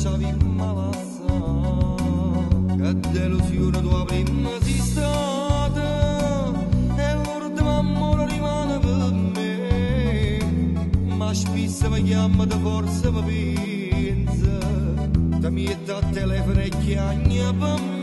c'avevi malassa, che delusione tua prima sei stata, e l'ultimo amore rimane per me, ma spesso mi chiama da forza mi pensa, da mia età telefono e chiagna per me.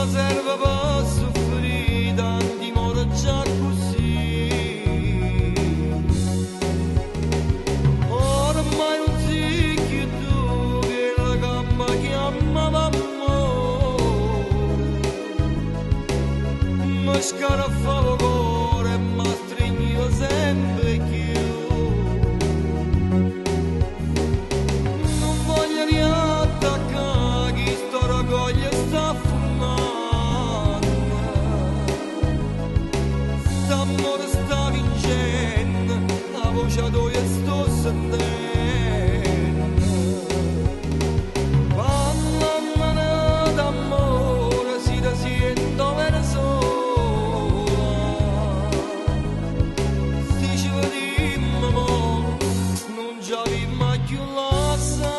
Serve per soffrire tanti mori già così, ormai non sei più tu che la gamba chiamava amore, mi scaraffavo cuore e mi stringivo sempre più, non voglio riattaccare chi sto raccoglie sta amore sta vincendo, la voce a tua sto sentendo. Parlami d'amore, si da sento vera sola. Se ci vediamo, non ci avviamo più la sa.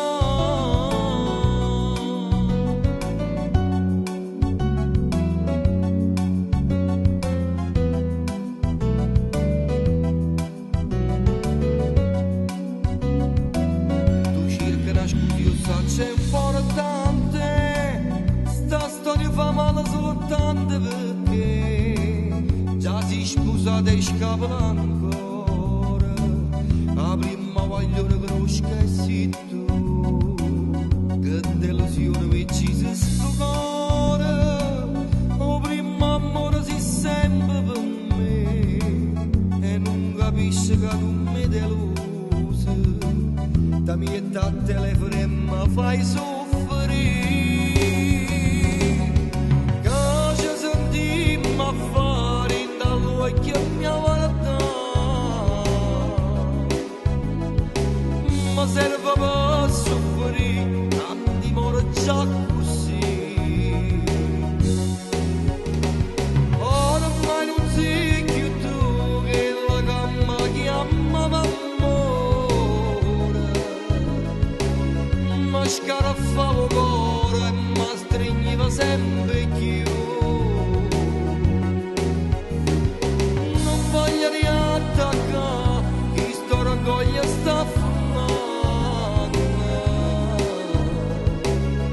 C'è importante, sta storia fa male soltanto perché già si sposata e scappa ancora, la prima voglio conoscere sei tu, che delusione mi ci si sto cuore, il primo amore si sempre per me, e non capisce che tu mi delusi, da mia età telefono e mi fai soffrire, che ci sentimmo a fare dall'occhio mia guarda, ma serve per soffrire, tanti mori già così, ormai non sei più tu che la gamba chiamava ma scaraffavo cuore e mi stringiva sempre più, non voglio riattaccare chi sto raccoglie sta fumando,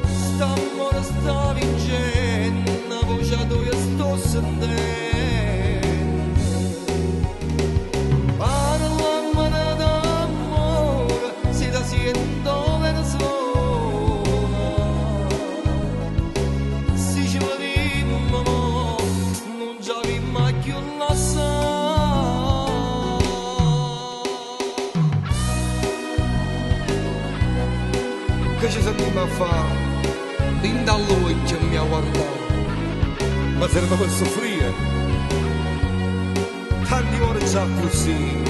st'amore sta vincendo, la voce a tua sto sentendo. Parlami d'amore, si da sento vera sola. Che ci sentimmo a fare, fin dall'occhio mi ha guardato, ma serve per soffrire, tanti ore già così.